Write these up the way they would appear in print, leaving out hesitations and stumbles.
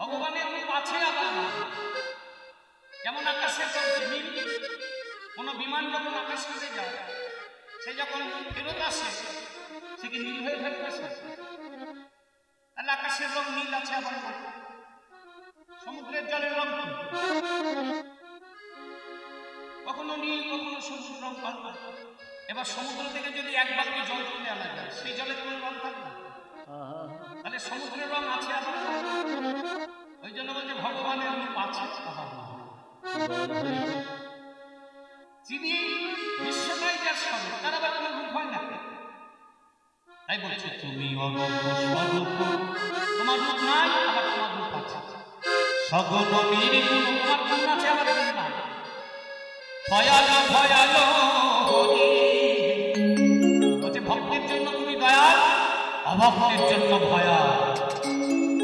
ভগবানের রূপ আছে আবার না। যেমন আকাশের নীল, কোনো বিমান যখন আকাশ থেকে যায়, সে যখন ফেরত আসে সে কি নীল হয়ে ফেরত আসে? তাহলে আকাশের রং নীল আছে আবার না। সমুদ্রের জলের রং কখনো নীল কখনো সবুজ রং পাল্টা। এবার সমুদ্র থেকে যদি এক বালতি জল তুলে আনা যায়, সেই জলের কোনো রং থাকবে? তাহলে সমুদ্রের রং আছে আবার। ওই জন্য বলছে ভগবানের রূপ আছে আবার না। যিনি বিশ্বটাই যার স্বরূপ, তার আবার কোনো রূপ হয় না। তাই বলছে তুমি অনন্ত স্বরূপ, তোমার রূপ নাই আবার তোমার রূপ আছে। সগত নির্গুণ, তোমার গুণ আছে আবার গুণ নাই। দয়ালু ভয়ালু হরি, বলছে ভক্তের জন্য তুমি দয়াল, অভক্তের জন্য ভয়াল।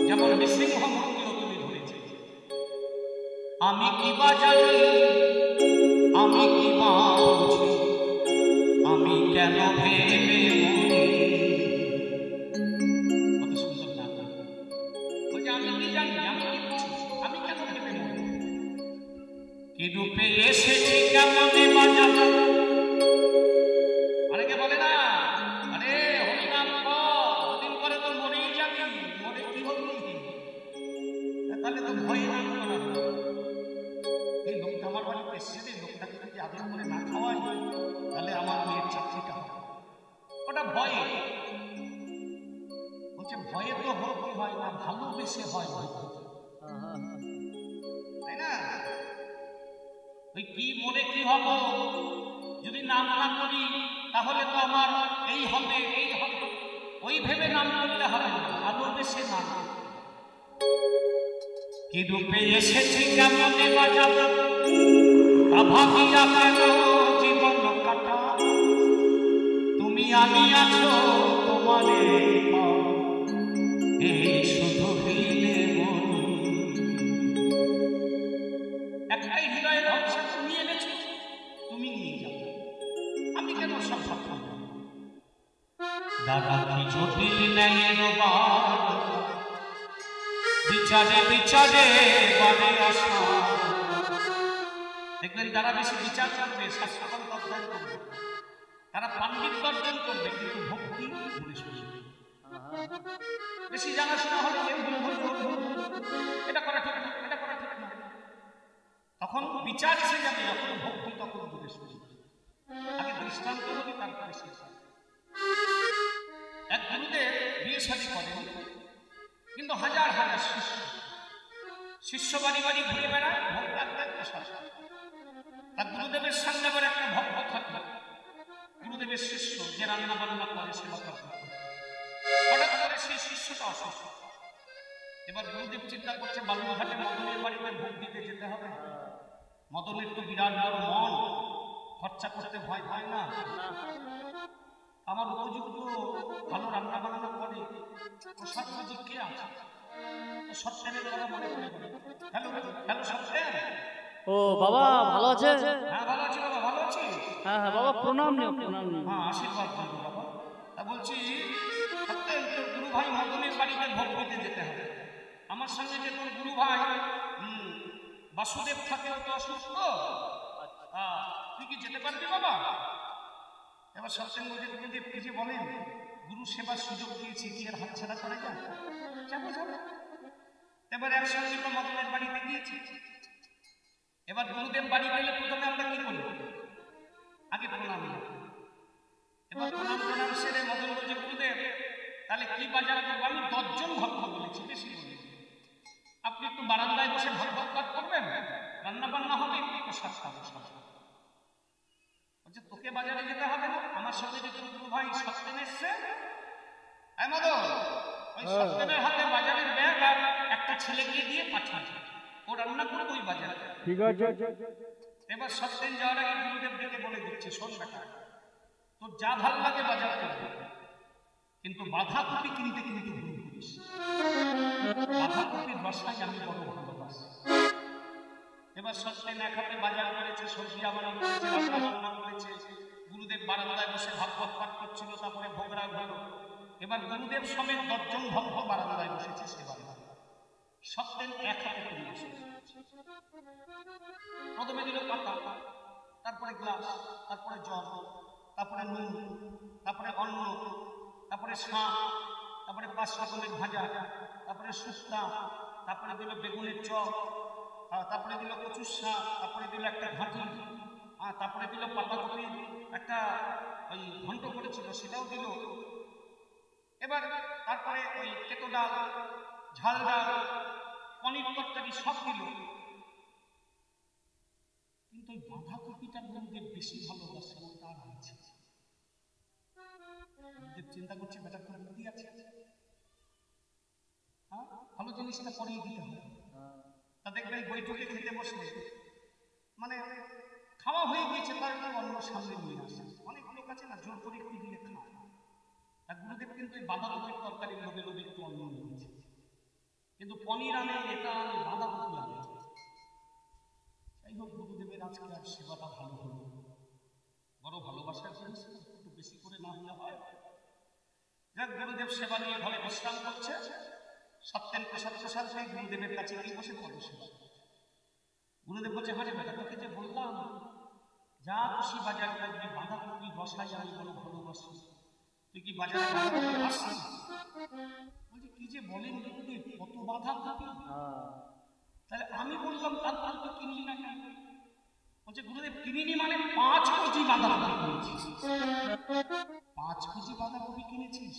যেমন নৃসিংহ মূর্তিও তুমি ধরেছে। আমি কি বা জানি, আমি কি বা বুঝি, আমি কেন ভেবে মরি। কত সুন্দর গান। বলছে আমি কি জানি, আমি কি বুঝি, আমি কেন ভেবে মরি। কি রূপে এসেছি কেমনে বাজাবো। অনেকে বলে না, আরে হরিনাম দুদিন পরে তো মরেই যাবি, মরে কি হবি, তাহলে তো ভয়ে নাম করা। এই লোকটা আমার বাড়িতে এসেছে, লোকটাকে যদি আদর করে না খাওয়াই তাহলে আমার মেয়ের চাকরিটা হবে, ওটা ভয়ে। বলছে ভয়ে তো ভক্তি হয় না, ভালোবেসে হয় ভক্তি, তাই না? ওই কি মরে কি হব, যদি নাম না করি তাহলে তো আমার এই হবে এই হবে, ওই ভেবে নাম করলে হবে না, ভালোবেসে নাম। কি রূপে এসেছি কেমনে বাজাবো, ভাবিয়া কেন জীবন কাটা। তুমি আনিয়াছো তোমারে এই শুধু হইলে মনি। একটাই হৃদয়ের ভরসা তুমি এনেছো, তুমি নিয়ে যাবে, আমি কেন সব ভাবলাম। দাদা কি জটিল ন্যায়ের বাদ, বিচারে বিচারে বাদে আসা। দেখবেন যারা বেশি বিচার করবে, শাস্ত্রকর্ম অধ্যয়ন করবে, তারা পাণ্ডিত্য অর্জন করবে, কিন্তু ভক্তি ভুলে শুনবে। বেশি জানাশোনা হলে এটা করা ঠিক না, এটা করা ঠিক না, তখন বিচার এসে যাবে, যখন ভক্তি তখন ভুলে শুনবে। আগে দৃষ্টান্ত হবে, তারপরে শেষ। এক গুরুদেব বিয়ে শাদী করেন, কিন্তু হাজার হাজার শিষ্য, শিষ্য বাড়ি বাড়ি ঘুরে বেড়ায়, ভোগ লাগবে প্রশাসন। তার গুরুদেবের সামনে আবার একটা ভক্ত থাকবে, গুরুদেবের শিষ্য, যে রান্না বান্না করে সেবা করে। হঠাৎ করে সেই শিষ্যটা অসুস্থ। এবার গুরুদেব চিন্তা করছে বালুরঘাটে মদনের বাড়িতে ভোগ দিতে যেতে হবে। মদনের তো বিরাট বড় মন, খরচা করতে ভয় হয় না। আমার উপযুক্ত ভালো রান্না বান্না করে প্রসাদ মজি কে আছে? সত্যেনের কথা মনে করে। Hello hello Satyen. ও বাবা ভালো আছে? হ্যাঁ ভালো আছি বাবা, ভালো আছি। হ্যাঁ হ্যাঁ বাবা প্রণাম নিও, প্রণাম নিও। হ্যাঁ আশীর্বাদ করবো বাবা। তা বলছি সত্যেন, তোর গুরু ভাই মদনের বাড়িতে ভোগ দিতে যেতে হবে। আমার সঙ্গে যে তোর গুরু ভাই বাসুদেব থাকে, ও তো অসুস্থ, তুই কি যেতে পারবি বাবা? এবার সত্যেন বলছে গুরুদেব কি যে বলেন, গুরু সেবার সুযোগ দিয়েছি, কি আর হাতছাড়া করা যায়? যাবো যাবো। এবার একসঙ্গে তো মদনের বাড়িতে গিয়েছি। এবার গুরুদেব বাড়ি গেলে প্রথমে আমরা কি করি? আগে প্রণাম। এবার প্রণাম প্রণাম সেরে মদন বলছে গুরুদেব তাহলে কি বাজার করবো? আমি 10 জন ভক্ত বলেছি, বেশি বলি। আপনি একটু বারান্দায় বসে ভাত ভাত করবেন, রান্না বান্না হবে, একটু প্রসাদ খাবো। বলছে তোকে বাজারে যেতে হবে না, আমার সঙ্গে যে তোর গুরু ভাই সত্যেন এসছে, মদন ওই সত্যেনের হাতে বাজারের ব্যাগ আর একটা ছেলেকে দিয়ে পাঠান, ও রান্না করবে ওই বাজারে। ঠিক আছে। এবার সত্যেন যাওয়ার আগে গুরুদেব ডেকে বলে দিচ্ছে, শোন বেটা, তোর যা ভাল লাগে বাজার করবে, কিন্তু বাঁধাকপি কিনতে কিনতে ভুল করিস। বাঁধাকপির রসাই আমি বড় ভালোবাসি। এবার সত্যেন এক হাতে বাজার করেছে, সবজি আবারও করেছে, রান্না বান্না করেছে। গুরুদেব বারান্দায় বসে ভাগবত পাঠ করছিল, তারপরে ভোগরাগ হলো। এবার গুরুদেব সমেত 10 জন ভক্ত বারান্দায় বসেছে সেবা। সত্যেন এক হাতে করে বসে। প্রথমে দিল পাতা, তারপরে গ্লাস, তারপরে জল, তারপরে নুন, তারপরে অন্ন, তারপরে শাক, তারপরে 5 রকমের ভাজা, তারপরে শুক্তা, তারপরে দিল বেগুনের চপ, তারপরে দিল কচুর শাক, তারপরে দিল একটা ঘাঁটি, তারপরে দিল পাতাকপির একটা ওই ঘন্ট করেছিল সেটাও দিল। এবার তারপরে ওই কেতো ডাল, ঝাল ডাল, পনির তরকারি সব দিল। কিন্তু ওই বাঁধাকপিটার মধ্যে বেশি ভালোবাসা তার আছে। চিন্তা করছে বেটার করে বুদ্ধি আছে, হ্যাঁ ভালো জিনিসটা করিয়ে দিতে হবে। তা দেখবেন বৈঠকে খেতে বসলে মানে খাওয়া হয়ে গিয়েছে, তার অন্য সামনে নিয়ে আসে। অনেক লোক আছে না জোর করে একটু দিলে খায়। আর গুরুদেব কিন্তু এই বাঁধাকপির তরকারি লোভে লোভে একটু অন্য নিয়েছে, কিন্তু পনির আনে, এটা আনে, বাঁধাকপি আনে। যাই হোক, গুরুদেবের আজকে আর সেবাটা ভালো হলো, বড় ভালোবাসার জিনিস, একটু বেশি করে না হলে হয়। যাক, গুরুদেব সেবা নিয়ে ঘরে বিশ্রাম করছে। সত্যেন প্রসাদ প্রসাদ সেই গুরুদেবের কাছে গিয়ে বসে পদসেবা। গুরুদেব বলছে, হ্যাঁ বেটা, তোকে যে বললাম যা খুশি বাজার করবি, বাঁধাকপি বসাই আমি বড় ভালোবাসি, তুই কি বাজারে বাঁধাকপি আসছিস? বলছে, কি যে বলেন গুরুদেব, কত বাঁধাকপি? তাহলে আমি বললাম তারপর তো কিনলি না কেন? বলছে, গুরুদেব কিনিনি মানে 5 কেজি বাঁধাকপি কিনেছিস। 5 কেজি বাঁধাকপি কিনেছিস,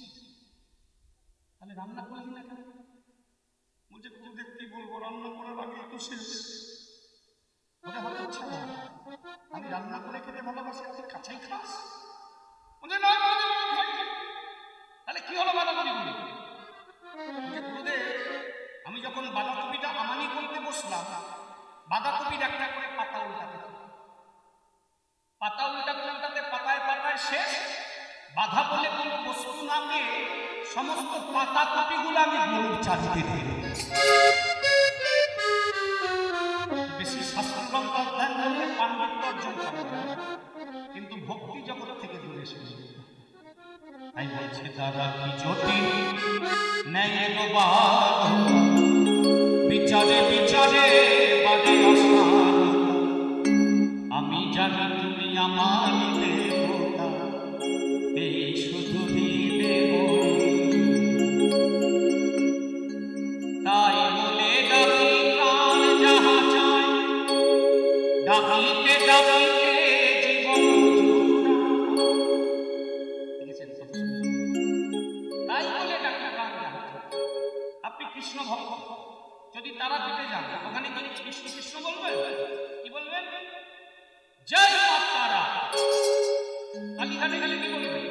তাহলে রান্না করলি না কেন? বলছে, গুরুদেব কি বলবো, রান্না করার আগে তো শেষ। ওটা হতে ইচ্ছা না, আমি রান্না করে খেতে ভালোবাসি, তুই কাছেই খাস? বলছে, না তাহলে কি হলো বাঁধাকপি গুলো? বলছে, গুরুদেব আমি যখন বাঁধাকপিটা আমানি করতে বসলাম, বাঁধাকপির একটা করে পাতা উল্টাতে পাতায় পাতায় শেষ। বাধা বলে কোনো বস্তু না পেয়ে সমস্ত পাতা কপিগুলো আমি গরুর চালিতে দিই। বেশি শাস্ত্রগ্রন্থ অধ্যয়ন করলে পাণ্ডিত্য অর্জন করবে, কিন্তু ভক্তি জগৎ থেকে দূরে এসেছে। তাই বলছে, তারা কি জ্যোতি নেয় বিচারে বিচারে বাদে আসার, আমি জানি তুমি আমার দেবতা, এই শুধু দেব। তাই বলে ডাকি প্রাণ যাহা চায়, ডাকিতে ডাকিতে জীবন তাই বলে ডাকি প্রাণ যাহা চায়। আপনি কৃষ্ণ ভক্ত, যদি তারাপীঠে যান, ওখানে কি কৃষ্ণ কৃষ্ণ বলবেন? কি বলবেন? জয় মা তারা। কালীঘাটে গেলে কি বলবেন?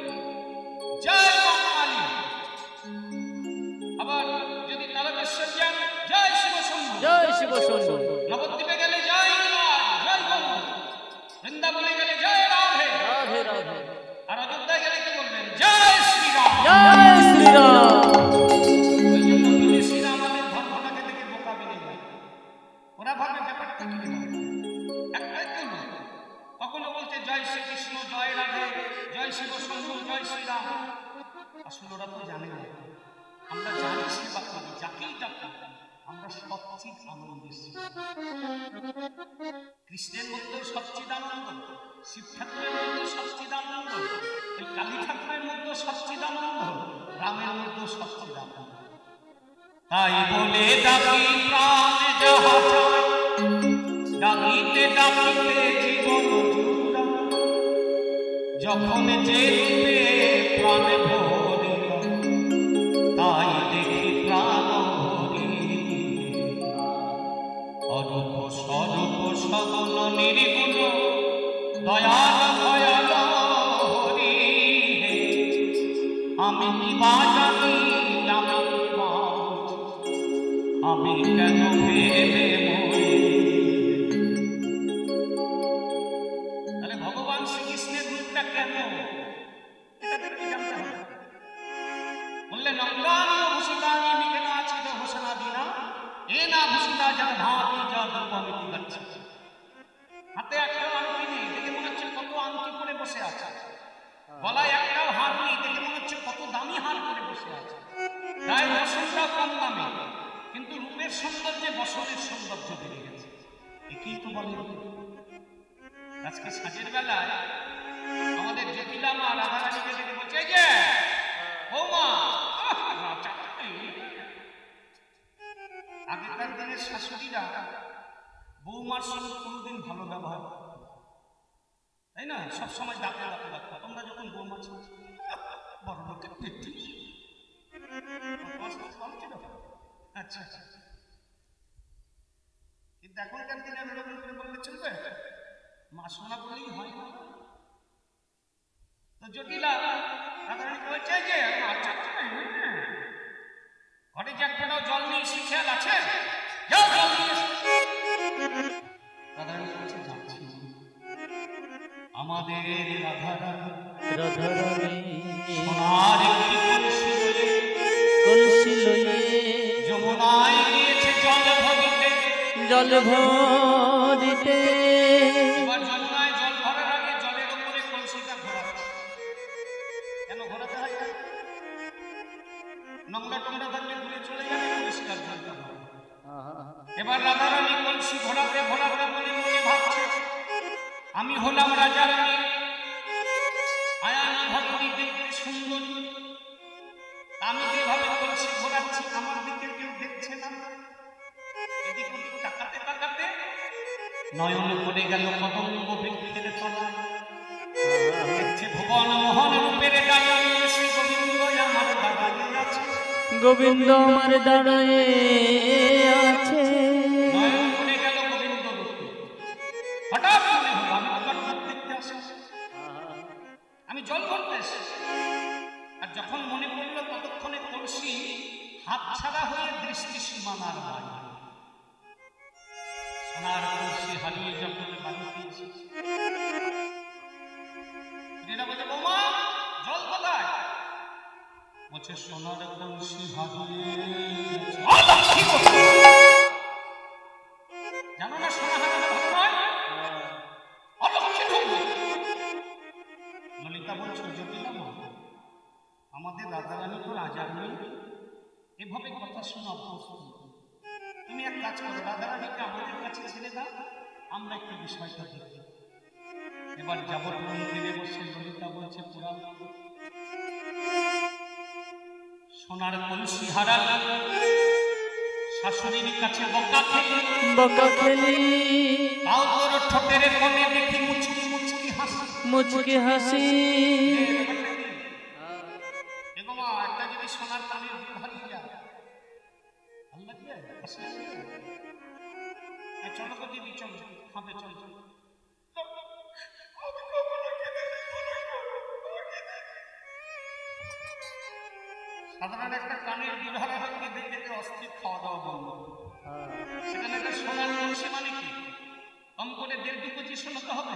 জয় মা কালী। আবার যদি তারকেশ্বর যান, জয় শিব শম্ভু, জয় শিব শম্ভু। নবদ্বীপে গেলে জয় নিমাই, জয় গঙ্গা। বৃন্দাবনে গেলে জয় রাধে, রাধে রাধে। আর অযোধ্যায় গেলে কি বলবেন? জয় শ্রীরাম, জয় শ্রীরাম। ওই জন্য বিদেশিরা আমাদের ধর্মটাকে দেখে বোকা বেড়ে যায়। ওরা ভাবে ব্যাপারটা কি একটাই তো নয়। কখনো বলছে জয় শ্রীকৃষ্ণ, জয় রাধে, জয় শিব শম্ভু, জয় শ্রীরাম। আসলে ওরা তো জানে না, আমরা জানি সেবা করি, যাকেই ডাকি আমরা সচ্চিদ আনন্দের সেবা। কৃষ্ণের মধ্যে সচ্চিদানন্দ, শিব ঠাকুরের মধ্যে সচ্চিদানন্দ, ওই কালী ঠাকুরের মধ্যে সচ্চিদানন্দ, রামের মধ্যে সচ্চিদানন্দ। তাই বলে ডাকি প্রাণ যাহা চায়, ডাকিতে ডাকিতে জীবন জুড়া, যখন যে রূপে প্রাণ ভরে, তাই দেখি প্রাণ ভরি। অরূপ স্বরূপ সগুণ নির্গুণ, দয়াল দয়াল হরি। আমি কি বা জানি, আমি কি বা বুঝি, আমি কেন ভেবে মরি। তাহলে ভগবান শ্রীকৃষ্ণের রূপটা কেন, এটা কি জানতে হবে? বললেন, অঙ্গানি ভূষিতানি মিকেন আচিত ঘোষণা দিনা, এ না ভূষিতা যার ভাতি যা রূপমিতি গচ্ছ। হাতে একটা আংটি নেই, দেখে মনে হচ্ছে কত আংটি পরে বসে আছে। গলায় একটাও হার নেই, দেখে মনে হচ্ছে কত দামি হার পরে বসে আছে। গায়ে বসনটাও কম দামি, কিন্তু রূপে রূপের সৌন্দর্যে বসনের সৌন্দর্য বেড়ে গেছে। একেই তো বলে আজকে সাজের বেলায় আমাদের জটিলা মা রাধারানীকে দেখে বলছে, এই যে বৌমা, আগেকার দিনের শাশুড়িরা বৌমার সঙ্গে কোনোদিন ভালো ব্যবহার করত না, তাই না? সবসময় ডাকে ডাকে ডাকতো। তোমরা যখন বৌমা ছিল বড় লোকের পেটি, আচ্ছা আচ্ছা, কিন্তু এখনকার দিনে এরকম করে বললে চলবে? মা শোনা বলেই হয় না। তো জটিলা রাধারানী বলছে যে আচ্ছা ঘরে যে একটা জল নিয়ে এসে খেয়াল আছে, যাও জল নিয়ে এসো। রাধারানী বলছে যাচ্ছি। আমাদের রাধারানী সোনার একটি কলসি লইয়ে যমুনায় গিয়েছে জল ভরিতে। জল ভরিতে এবার যমুনায় জল ভরার আগে জলের উপরে কলসিটা ঘোরাচ্ছে। কেন ঘোরাতে হয়? নোংরা টোংরা থাকলে ঘুরে চলে যাবে, পরিষ্কার জলটা হবে। এবার রাধারানী কলসি ঘোরাতে ঘোরাতে মনে মনে ভাবছে, আমি হলাম রাজা রানী, আয়ানা ভগবতী দেখতে সুন্দরী, আমি যেভাবে কলসি ঘোরাচ্ছি আমার দিকে কেউ দেখছে না। এদিক ওদিক তাকাতে তাকাতে নয়ন পড়ে গেল কদম্ব বৃক্ষের তলায়। দেখছে ভুবন মোহন রূপের ডালে শ্রী গোবিন্দ আমার দাঁড়িয়ে আছে। গোবিন্দ আমার দাঁড়ায়ে আছে। নয়ন পড়ে গেল গোবিন্দ রূপে। হঠাৎ মনে হলো আমি তো জল দেখতে আসি, আমি জল ভরতে এসেছি। আর যখন মনে পড়লো ততক্ষণে কলসি হাত ছাড়া হয়ে দৃষ্টি সীমানার বাইরে। সোনার কলসি হারিয়ে যখন বাড়িতে এসেছি, যেটা বলছে বৌমা জল কোথায়? বলছে সোনার কলসি হারিয়ে জানো না সোনা হারানো ভালো নয়, অলক্ষিত। ললিতা বলছে জটিলা মা, আমাদের রাধারানী তো রাজার মেয়ে, এভাবে কথা শোনা অভ্যস্ত। তুমি এক কাজ করো, রাধারানীকে আমাদের কাছে ছেড়ে দাও, আমরা একটু বিষয়টা দেখি। এবার যাবত মন্দিরে বসে ললিতা বলছে পুরাণ, সোনার কলসি হারাল, শাশুড়ির কাছে বকা খেলি তাও তোর ঠোঁটের কোণে দেখি মুচকি মুচকি হাসি। মুচকি হাসি এগোমা একটা যদি সোনার কানের দুল হারিয়ে যায় আল্লাহ কি চলো তো দিদি, চল খাবে, চল চল। সাধারণ একটা কানের দুল হারানো দেখে দেখে অস্থির, খাওয়া দাওয়া বন্ধ। সেখানে একটা সোনার কলসি মানে কি কম করে 1.5-2 কেজি সোনা তো হবে।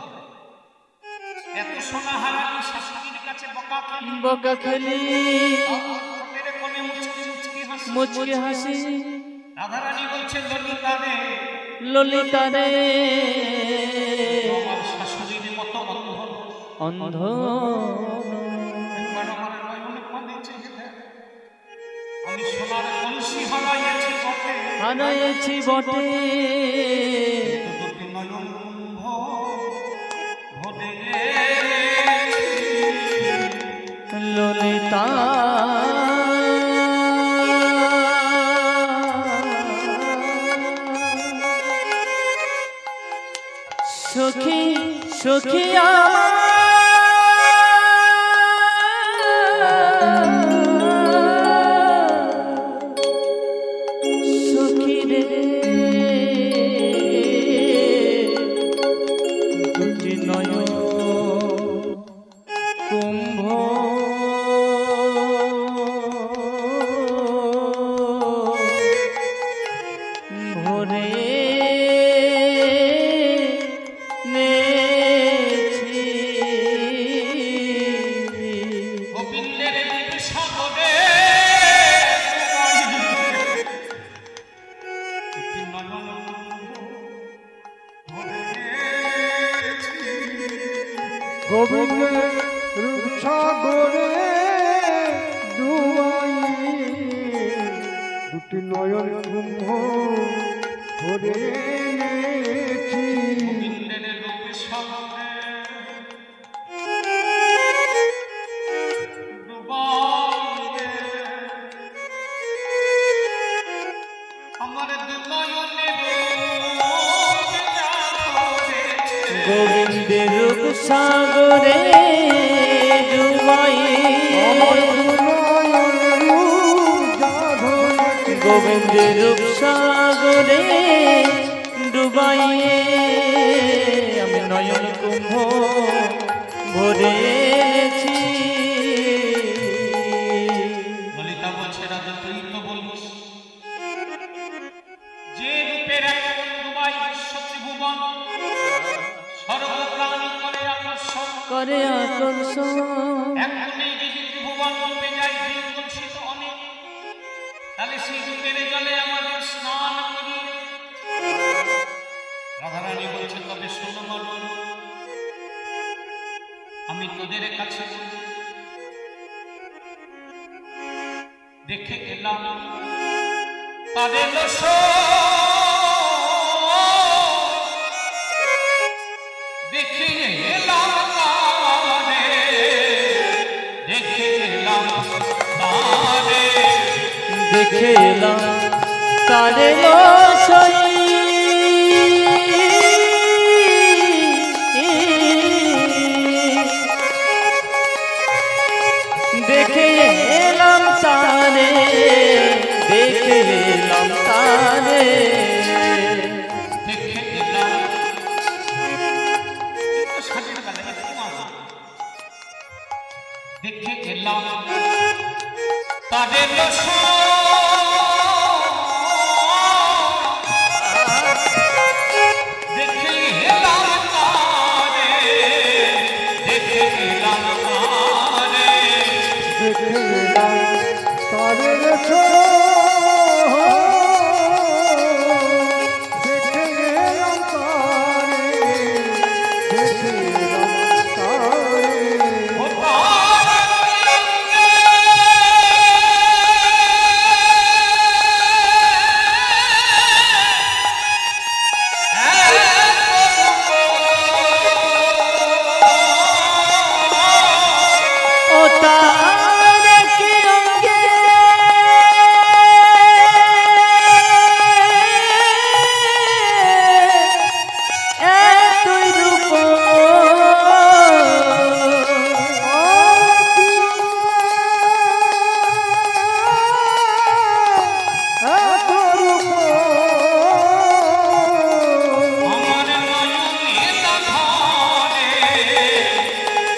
এত সোনা হারানো শাশুড়ির কাছে বকা খেলি ঠোঁটের কোণে মুচকি মুচকি হাসি। রাধারানী বলছে ললিতা রে, ললিতা রে আমার শাশুড়ির মতো অন্ধ। একবার আমার নয়নে পানি চেয়ে দেখ, আমি সোনার কলসি হারাইছি বটে, হারাইছি বটে, দুটি নয়ন ভরে ললিতা সখী সখী সখী রে দুটি নয়ন কুম্ভ ভরে নেছি গোবিন্দের দিকে সাগরে গোবিন্দ রূপসাগরে দুয়াই দুটি নয়ন কুম্ভ ভরে এনেছি। গোবিন্দের রূপে সাগরে ডুবাইলে আমার দু নয়নের গোবিন্দের রূপ সাগরে ডুবাই গোবিন্দের রূপ সাগরে ডুবাইয়ে আমি নয়ন কুম্ভ ভরেছি। ললিতা বলছে রাজা তুই তো বলিস যে রূপের এখন ডুবাই বিশ্ব ত্রিভুবন সর্বপ্রাণী করে আকর্ষণ করে আকর্ষণ এখনই যদি ত্রিভুবন রূপে যায় দিনগণিত অনেক তাহলে সেই রূপের জলে আমাদের স্নান করি। রাধারানী বলছে তবে শোনো মরণ আমি তোদের কাছে দেখে এলাম তাদের দোষ দেখে এলাম দেখে এলাম দেখে এলাম তারে লসই দেখে এলাম তারে দেখে এলাম তারে দেখে এলাম সাজিয়ে গেল দেখে এলাম তাদের দোষ দেখে এলাম তারে দেখে এলাম তারে দেখে এলাম তাদের ছোট দেখে এলাম তারে দেখে এলাম তারে ও তারা ও তারে কি অঙ্গে এতই রূপ এত রূপ আমার নয়নে না ধরে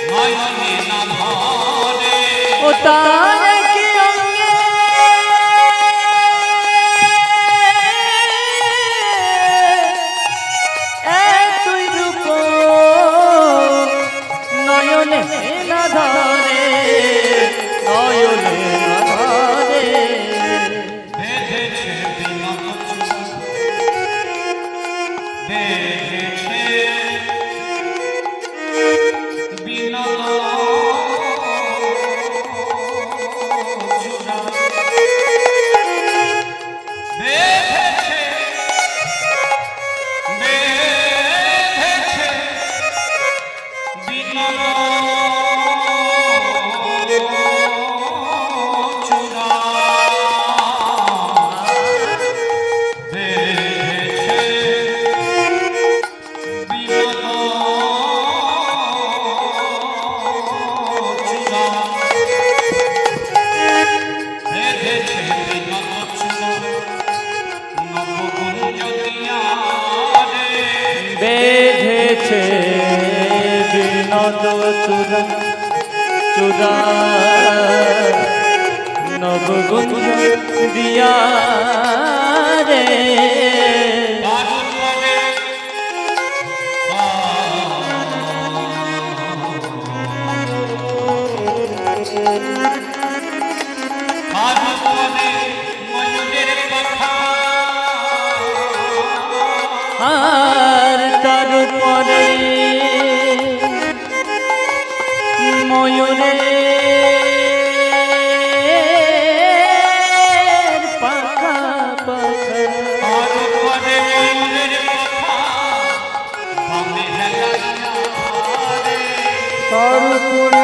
নয়নে না ধরে ও তারে কি অঙ্গে এতই রূপ নয়নে না ধরে নয়নে না ধরে বেঁধেছে বিনোদ বেঁধেছে বিনোদ চূড়া বেঁধেছে বেঁধেছে বিনোদ চূড়া বেঁধেছে বিনোদ চূড়া বেঁধেছে বিনোদ চূড়া নবকুঞ্জ দিয়া রে বেঁধেছে বিনোদ চূড়া চূড়া নবগুঞ্জ দিয়া রে আর তার উপরে ময়ূরের পাখা হেলাইয়া রে তার উপরে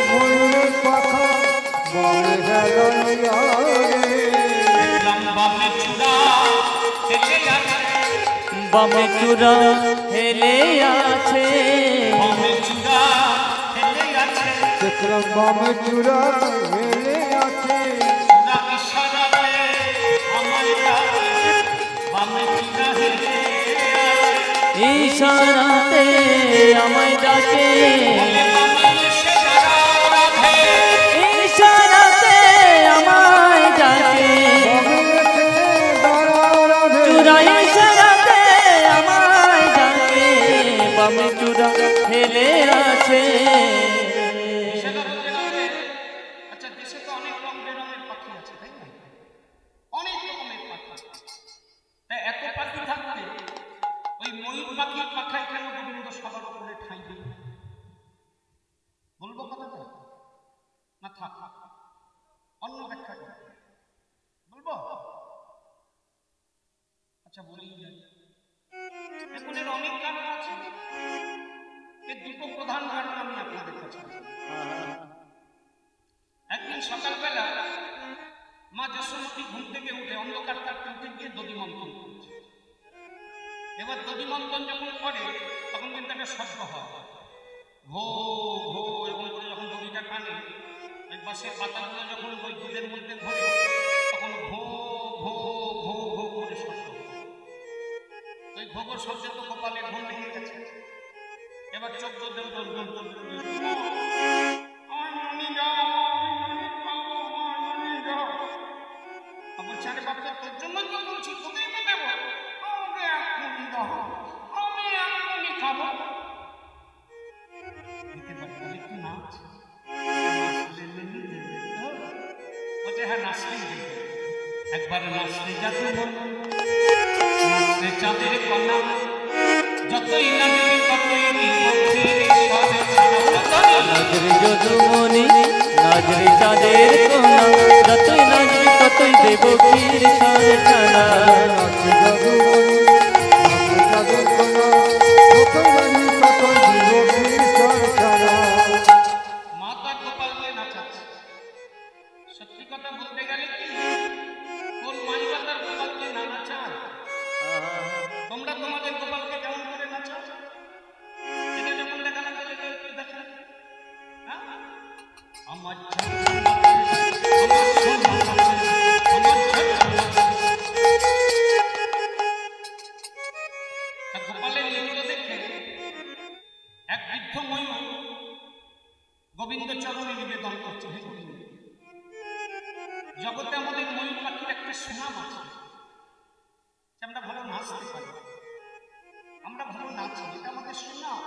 ময়ূরের পাখা বামে হেলাইয়া রে দেখলাম বামে চূড়া হেলে আছে বামে চূড়া হেলে আছে বামে চূড়া হেলে আছে দেখলাম বামে চূড়া হেলে আছে চূড়া ইশারাতে আমায় ডাকে বামে চূড়া হেলে আছে ইশারাতে আমায় ডাকে বলে বামে এসে দাঁড়াও রাধে ইশারাতে আমায় ডাকে বামে এসে দাঁড়াও রাধে চূড়া ইশারাতে আমায় ডাকে বামে চূড়া হেলে আছে সেটা বলতে গেলে আচ্ছা দেশে তো অনেক রং বেরঙের পাখি আছে তাই না অনেক রকমের পাখি তা এত পাখি থাকতে ওই ময়ূর পাখির পাখায় কেন গোবিন্দ সবার উপরে ঠাঁই দিল বলবো কথাটা না থাক অন্য ব্যাখ্যা কর। বলবো আচ্ছা বলি এখন এর অনেক কারণ আছে এর দুটো প্রধান কারণ আমি আপনাদের কাছে একদিন সকালবেলা মা যশোমতী ঘুম থেকে উঠে অন্ধকার থাকতে উঠে গিয়ে দধি মন্থন করছে এবার দধি মন্থন যখন করে তখন কিন্তু একটা শব্দ হয় ঘো ঘো এরকম করে যখন দধিটা টানে ওই বাঁশের পাতাগুলো যখন ওই দুধের মধ্যে ধরে তখন ঘো ঘো ঘো ঘো করে শব্দ হয় ওই ঘোঘর শব্দে তো কপালে ঘুম ভেঙে গেছে এবার চোখ দোল দোল দোল দোল দোল বলছি আরে বাবা তোর জন্য তো বলছি তোকেই তো দেবো আমাকে এখনই দাও আমি এখনই খাবো দিতে পারি তাহলে কি নাচ বলছে হ্যাঁ নাচলেই দেবে একবার নাচলে যাতে নাচলে চাঁদের কন্যা যতই নাচবে ততই নাজরে যদুমণি নাজরে চাঁদের কোনা যতই নাচবি ততই দেব ক্ষীর সরছানা নাচে জাদুমণি নাচে জাদুর কণা যতই নাচি ততই দিব ক্ষীর সরছানা মা তার গোপালকে নাচাচ্ছে সত্যি কথা বলতে গেলে কি কোন মাই বা তার গোপালকে না নাচায় তোমরা তোমাদের গোপালকে কেমন করে নাচাও এটা যখন দেখানো করে একটু দেখা হ্যাঁ? আমার গোপালের লিঙ্গ দেখে এক বৃদ্ধ ময়ূর গোবিন্দ চরণে নিবেদন করছে হে গোবিন্দ জগতে আমাদের ময়ূর পাখির একটা সুনাম আছে যে আমরা ভালো নাচতে পারি আমরা ভালো নাচি এটা আমাদের সুনাম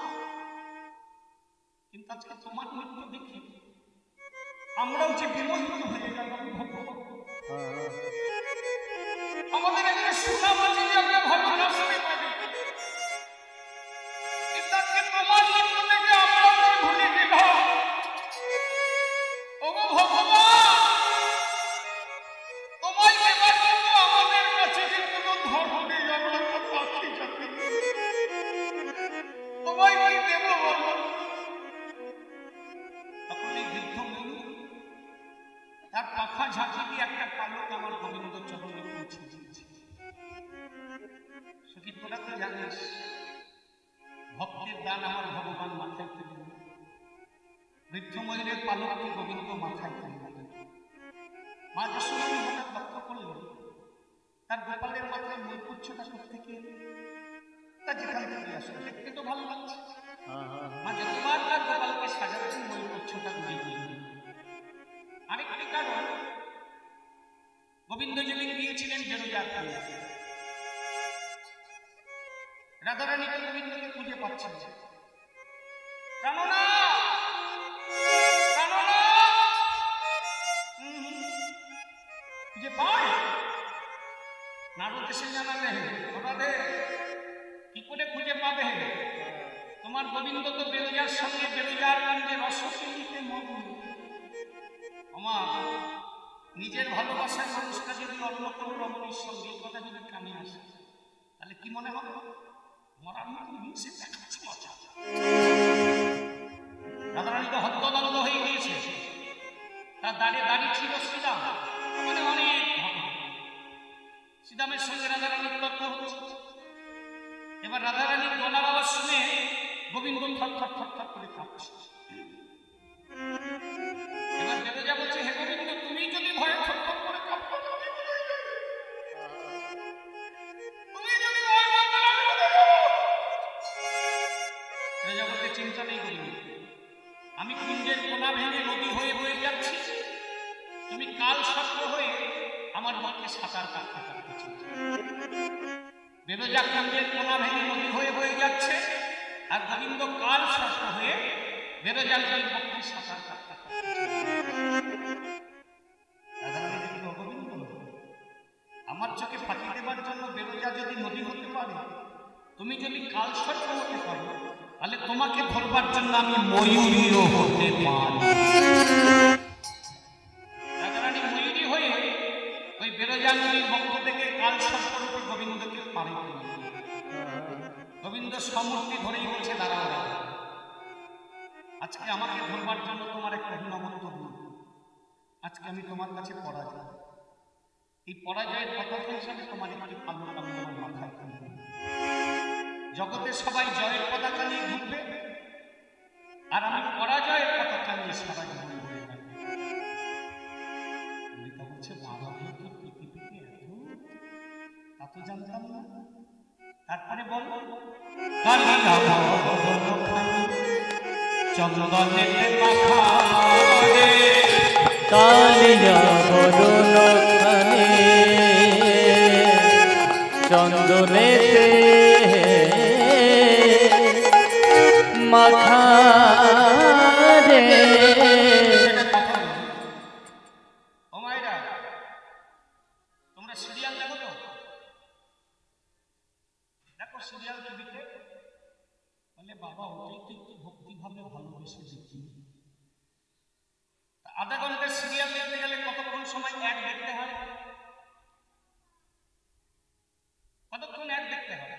কিন্তু আজকে তোমার নৃত্য দেখি আমরাও যে বিমোহিত হয়ে গেলাম আমাদের একটা সুনাম আছে যে আমরা ভালো নাচতে পারি কিন্তু আজকে তোমার নৃত্য দেখে আমরাও যে ভুলে গেলাম ওগো ভগবান তোমায় দেবার জন্য আমাদের কাছে যে কোনো ধর্ম নেই আমরা তো পাখি জাতি তোমায় কি দেব বলো তখন এই বৃদ্ধ ময়ূর তার পাখা ঝাঁকি দিয়ে একটা পালক আমার গোবিন্দ চরণে পৌঁছে দিয়েছে সখী তোরা তো জানিস ভক্তের দান আমার ভগবান মাথায় তুলে বৃদ্ধ ময়ূরের পালককে গোবিন্দ মাথায় তুলে মা যশোমতী হঠাৎ লক্ষ্য করল তার গোপালের মাথায় ময়ূরপুচ্ছটা থেকে তা যেখান থেকে আসলো দেখতে তো ভালো লাগছে মা যতবার তার গোপালকে সাজাচ্ছেন ময়ূরপুচ্ছটা ঘুরিয়ে দিয়ে আরেকটি কারণ গোবিন্দ যেদিন গিয়েছিলেন বেরোজার কালে রাধারানীকে গোবিন্দকে খুঁজে পাচ্ছেন প্রাণনা প্রাণনা খুঁজে পায় নারদ এসে জানালে ওনাদের কি করে খুঁজে পাবে তোমার গোবিন্দ তো বেরোজার সঙ্গে বেরোজার কাণ্ডে রসকিনীতে মগ্ন আমার নিজের ভালোবাসার মানুষটা যদি অন্য কোনো রমণীর সঙ্গে কথা যদি কানে আসে তাহলে কি মনে হবে আমার আমি মিশে দেখাচ্ছি মজা। রাধারানী তো হত্যদণ্ড হয়ে গিয়েছে, তার দাঁড়িয়ে ছিল শ্রীরাম, মানে অনেক শ্রীরামের সঙ্গে রাধারানীর তর্ক হচ্ছে। এবার রাধারানীর গলার আওয়াজ শুনে গোবিন্দ থর থর থর থর করে কাঁপছে। এবার বেদজা বলছে, হে গোবিন্দ, তুমি যদি ভয়ে থর থর করে কাঁপো, চিন্তা নেই গোবিন্দ, আমি কুঞ্জের কোনা ভেঙে নদী হয়ে বয়ে যাচ্ছি, তুমি কাল সর্প হয়ে আমার মাকে সাঁতার কাটতে কাটতেছ। বেদজা কুঞ্জের কোনা ভেঙে নদী হয়ে বয়ে যাচ্ছে, আর গোবিন্দ কাল সর্প হয়ে বেদজার পক্ষে সাঁতার কাটতে আমার চোখে ফাঁকি দেবার জন্য বেদজা যদি নদী হতে পারে, তুমি যদি কাল সর্প হতে পারো, তাহলে তোমাকে ধরবার জন্য আমি ময়ূরীও হতে পারি। রাধারানী ময়ূরী হয়ে ওই বেরোজাঙ্গির পক্ষ থেকে কাল সর্পরূপে গোবিন্দকে পারে। গোবিন্দ সমূর্তি ধরেই বলছে, দাঁড়াও, আজকে আমাকে ধরবার জন্য তোমার একটা হীনমন্ত রূপ, আজকে আমি তোমার কাছে পরাজয়। এই পরাজয়ের পতাকা হিসাবে তোমার একটি কালো কালো মাথায় থাকবে। জগতের সবাই জয়ের পতাকা নিয়ে ঘুরবে, আর আমি পরাজয়ের পতাকা নিয়ে সারা জীবন ঘুরে বেড়াবো। বলছে, তা তো জানতাম না। তারপরে বল, চন্দনের মাথা কালিয়া বরণ খানে চন্দনেতে মাখা রে। ও মায়েরা, তোমরা সিরিয়াল দেখো তো? দেখো সিরিয়াল টিভিতে? বলে বাবা, ওটাই তো একটু ভক্তিভাবে ভালোবেসে দেখি। আধা ঘন্টা সিরিয়াল দেখতে গেলে কতক্ষণ সময় এক দেখতে হয়? কতক্ষণ এক দেখতে হয়?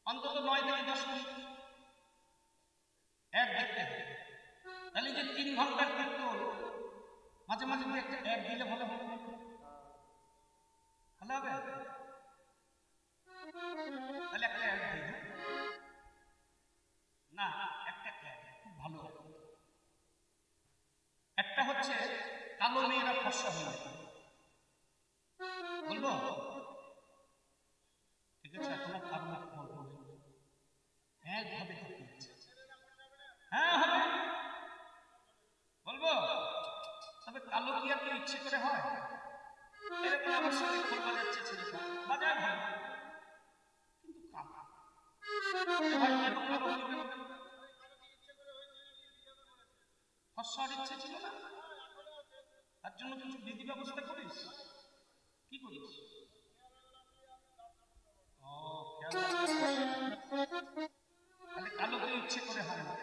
অন্তত 9 থেকে 10 মিনিট এক দেখতে হয়। তাহলে যে 3 ঘন্টার কীর্তন, মাঝে মাঝে একটা এক দিলে ভালো হবে, ভালো হবে। তাহলে একটা এক দিই না, একটা খুব ভালো হবে। একটা হচ্ছে কালো মেয়েরা ফর্সা হয়ে যায়, বলবো? ঠিক আছে, এখন কারণ একভাবে হ্যাঁ হবে, বলবো? তবে কালো কি আর কেউ ইচ্ছে করে হয়? এরকম আমার সাথে খোল বাজাচ্ছে ছেলেটা, বাজায় ভালো, কিন্তু কালো ফর্সার ইচ্ছে ছিল না, তার জন্য কিছু বিধি ব্যবস্থা করিস? কি করিস? তাহলে কালোকে ইচ্ছে করে হয় না।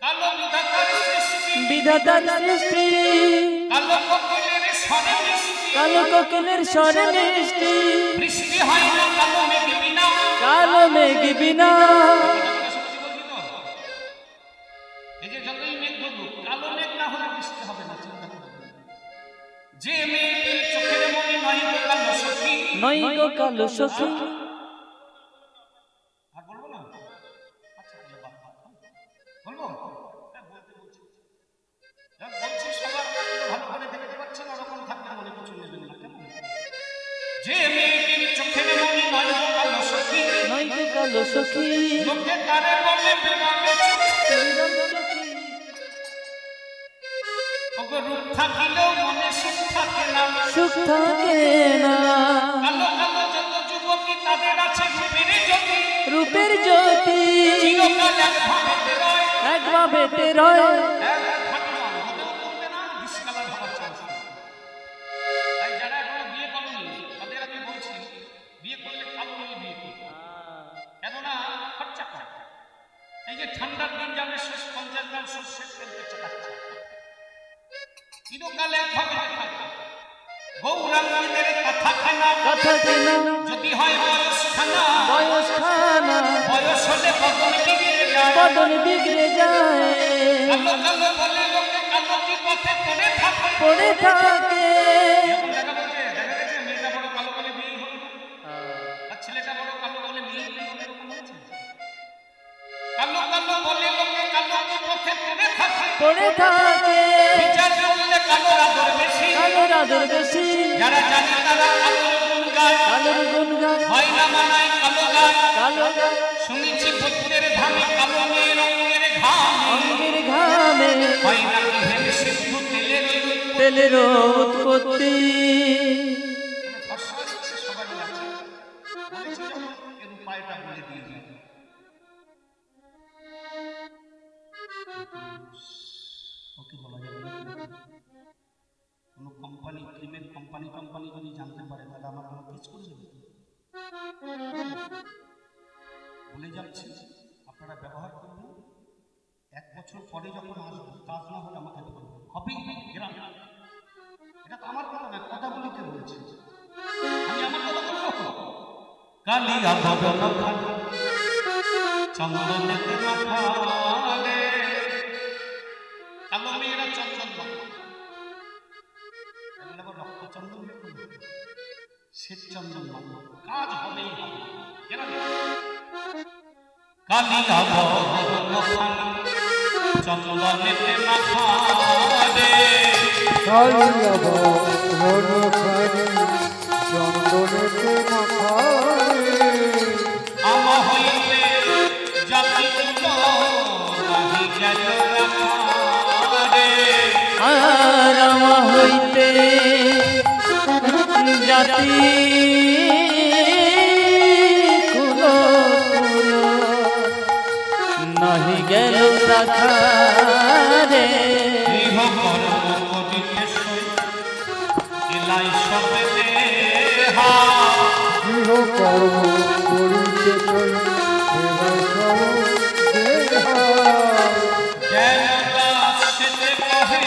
কালো বিধাতার সৃষ্টি, কালো কোকিলের স্বরে মিষ্টি, বৃষ্টি হয় না কালো মেঘ বিনা, কালো মেঘ বিনা। এই যে যতই মেঘ ধরুক, কালো মেঘ না হলে বৃষ্টি হবে না, চিন্তা করবে। যে মেয়েটির চোখের মনি নয় গো কালো সখী, নয় গো কালো সখী। আর বলবো না? আচ্ছা বলবো, বলছি সবার ভালো করে দেখতে পাচ্ছেন, ওরকম থাকলে মনে কিছু নেবেন না, কেমন? যে মেয়েটির চোখের মনি নয় গো কালো সখী, নয় গো কালো সখী, লোকে তারে বলে বেড়াবে ওগো, রূপ থাকিলেও মনে সুখ থাকে না, সুখ থাকে না। কালো কালো যত যুবতী তাদের আছে রূপের জ্যোতি, রূপের জ্যোতি চিরকাল একভাবে রয়, একভাবে রয়। তাই যারা এখনো বিয়ে করেনি তাদের আমি বলছি, বিয়ে করলে কালো মেয়ে বিয়ে করবে, কেননা খরচা কম। এই যে ঠান্ডার দিন যাবে, 50 গ্রাম সর্ষের তেল বেচে খাচ্ছে, চিরকাল একভাবে থাকে। গৌরাঙ্গীদের কথা খানা, কথা কেনা যদি হয় বয়স খানা, বয়স বদন বিগড়ে যায় কালো কালো বলে লোকে কালো কি পথে পড়ে থাকে পড়ে থাকে এরকম দেখা গেছে মেয়েটা বড় কালো বলে বিয়ে হলো না। আর ছেলেটা বড় কালো বলে বিয়ে হলো না, এরকম হচ্ছে। কালো কালো বলে লোকে কালো কি পথে পড়ে থাকে পড়ে থাকে বিচার করলে কালোর আদর বেশি কালোর আদর বেশি যারা জানে তারা কালোর গুণ গায় কালোর গুণ গায় হয় না মানায় কালো গায় কালো গায় শুনেছি পুত্রের ধামে কালো মেয়ে রঙের ঘাম অঙ্গের ঘামে হয় না হেম সিদ্ধ তেলের তেলের উৎপত্তি ভাষা আছে সবারই আছে বলেছি যখন এর উপায়টা বলে দিয়ে দিই ওকে বলা যাবে না কোনো কোম্পানি ক্রিমের কোম্পানি যদি জানতে পারে তাহলে আমার কোনো কেস করে দেবে বলে যাচ্ছি আপনারা ব্যবহার করবেন 1 বছর পরে যখন আসবো কাজ না হলে আমাকে বলবেন হবেই গ্রামে এটা তো আমার কথা না কথা বলিতে বলছি আমি আমার কথা বলবো কালিয়া ভবন চন্দনেতে মাথালে কালো মেয়েরা চন্দন মাখা রক্ত চন্দন শ্বেত চন্দন মাখা কাজ হবেই হবে কালিয়া ভবন চন্দনেতে মাথালে কালিয়া বরণ খানি চন্দনেতে মাখারে আমা হইলে জাতি নাহি গেল রাখারে আর আমা হইতে জাতি কুলো কুলো নাহি গেল রাখারে গৃহ কর্ম করিতে সই এলাই সবে দেহা গৃহ কর্ম করিতে চলে সেবাই সব দেহা জ্ঞানরা সেতে কহে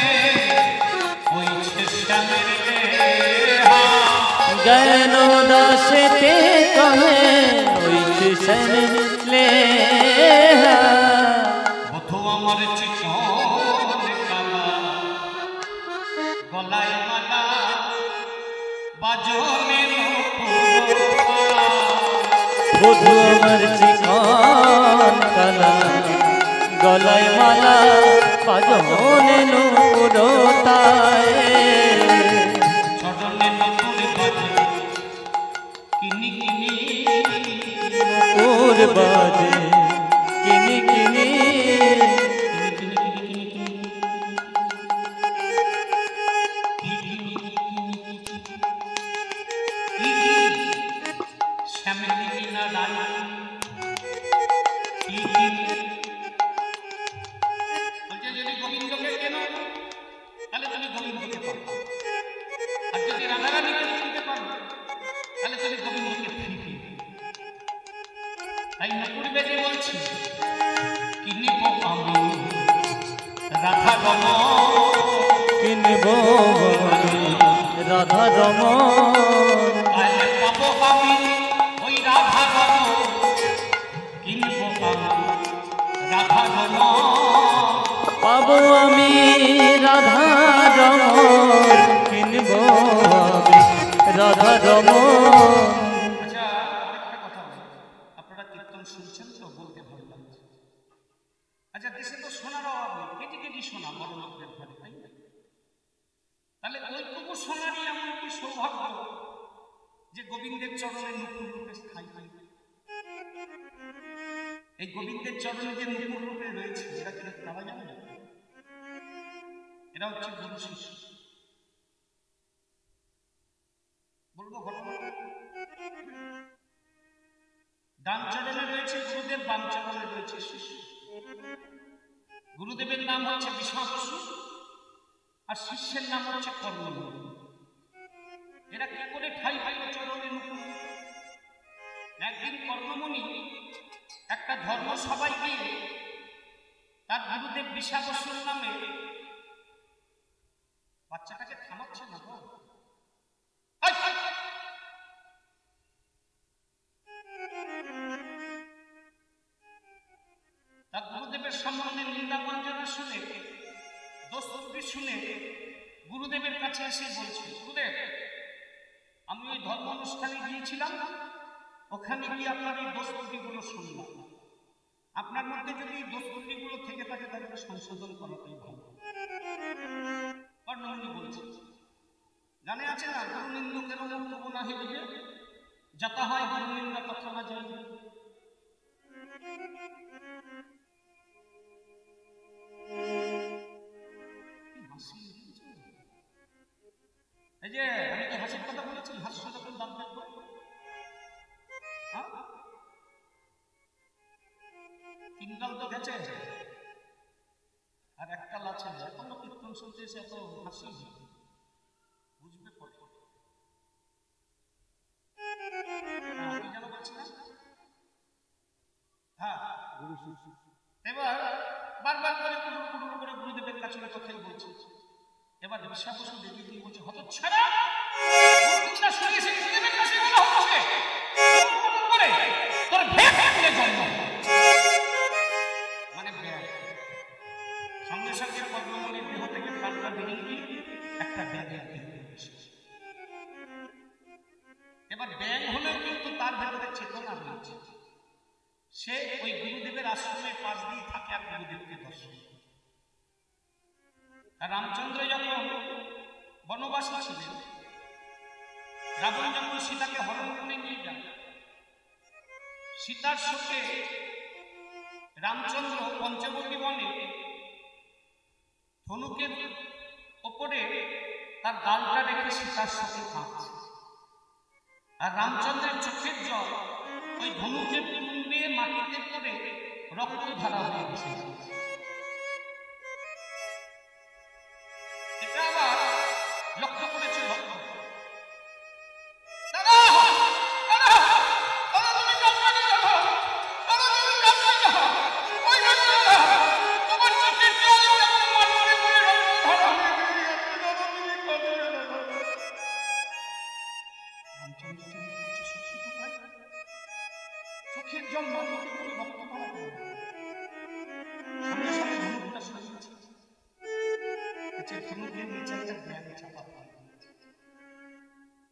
হইছে শ্যামের দেহা জ্ঞান দাসেতে কহে হইছে সেন লেহা বধু আমার চিকন কালা গলায় মালা বাজনে বধু আমার চিকন কালা গলায় মালা বাজনে নুরতায় চরণে নতুন বাজে কিনি কিনি পুর বাজে কিনি কিনি যদি গোবিন্দকে কেন তাহলে তুমি গোবিন্দকে পাবে আর যদি রাধারানীকে চিনতে পারো তাহলে তুমি গোবিন্দকে ফিরবে তাই নকুর বেদে বলছি কিনিব আমি রাধা রম কিনব রাধা রমন তাহলে পাবো আমি ওই রাধা রম কিনব আমি রাধা রম পাবো আমি রাধা রমন কিনব আমি রাধা রমন আচ্ছা আরেকটা কথা বলি আপনারা কীর্তন শুনছেন তো বলতে ভালো লাগছে আচ্ছা দেশে তো সোনার অভাব নেই কেজি কেজি সোনা বড় লোকদের ঘরে তাই না তাহলে ওইটুকু সোনারই এমন কি সৌভাগ্য যে গোবিন্দের চরণে নুপুর রূপে স্থায়ী হয় এই গোবিন্দের চরণে যে নুপুর রূপে রয়েছে এটা কি তারা জানে না এরা হচ্ছে গুরু শিষ্য বলবো ঘটনা ডান চরণে রয়েছে গুরুদেব বাম চরণে রয়েছে শিষ্য গুরুদেবের নাম হচ্ছে বিশ্ববসু আর শিষ্যের নাম হচ্ছে কর্ণমণি এরা কি করে ঠাই পাইল চরণে নুপুর একদিন কর্ণমণি একটা ধর্মসভায় গিয়ে তার গুরুদেব বিশ্ববসুর নামে বাচ্চাটাকে থামাচ্ছে না গো তার তা গুরুদেবের সম্বন্ধে নিন্দা বঞ্চনা শুনে, দোষ ত্রুটি শুনে গুরুদেবের কাছে এসে বলছে, গুরুদেব আমি ওই ধর্ম অনুষ্ঠানে গিয়েছিলাম, ওখানে গিয়ে আপনার এই দোষ ত্রুটিগুলো শুনলাম। আপনার মধ্যে যদি এই দোষ ত্রুটিগুলো থেকে থাকে তাহলে সংশোধন করাটাই ভালো। কর্ণমণি বলছে, জানে আছে না, গুরু নিন্দুকের মুখ না হইবে, যাতা হয় গুরু নিন্দা কথা না যায়। এই যে আমি কি হাসির কথা বলেছি, হাস্য যখন দাম দেখবো, তিন কাল তো গেছে আর একটা আছে, এখনো কীর্তন শুনতে এসে এত হাসি বুঝবে পরে। কি যেন বলছিলাম, হ্যাঁ এবার বারবার করে কুটুর করে গুরুদেবের কাছে কথাই বলছে। এবার ঋষা বসু দেখে দিয়ে বলছে, হতচ্ছাড়া গুরুদীক্ষা শুনিয়েছে গুরুদেবের কাছে বলা হচ্ছে করে তোর ভেদ খুলে জন্ম, মানে ব্যাগ। সঙ্গে সঙ্গে পদ্মমণির দেহ থেকে প্রাণটা বেরিয়ে গিয়ে একটা ব্যাগের দেহ। এবার ব্যাগ হলেও কিন্তু তার ভেতরে চেতনা রয়েছে। সে ওই গুরুদেবের আশ্রমের পাশ দিয়ে থাকে আর গুরুদেবকে দর্শন। রামচন্দ্র যখন বনবাসী ছিলেন, রাবণ যখন সীতাকে হরণ করে নিয়ে যান, সীতার শোকে রামচন্দ্র পঞ্চবটী বনে ধনুকের ওপরে তার গালটা রেখে সীতার শোকে কাঁদছে। আর রামচন্দ্রের চোখের জল ওই ধনুকের পূর্বে মাটিতে পড়ে রক্ত ধারা হয়ে গেছে। এটা আবার লক্ষ্য করেছে ভক্ত। চোখের জল মাটিতে পড়ে রক্ত ধারা হয়ে গেছে। সঙ্গে সঙ্গে ধনুকটা সরিয়েছে। ধনুকের নিচে একটা ব্যাগ চাপা পড়ে গেছে।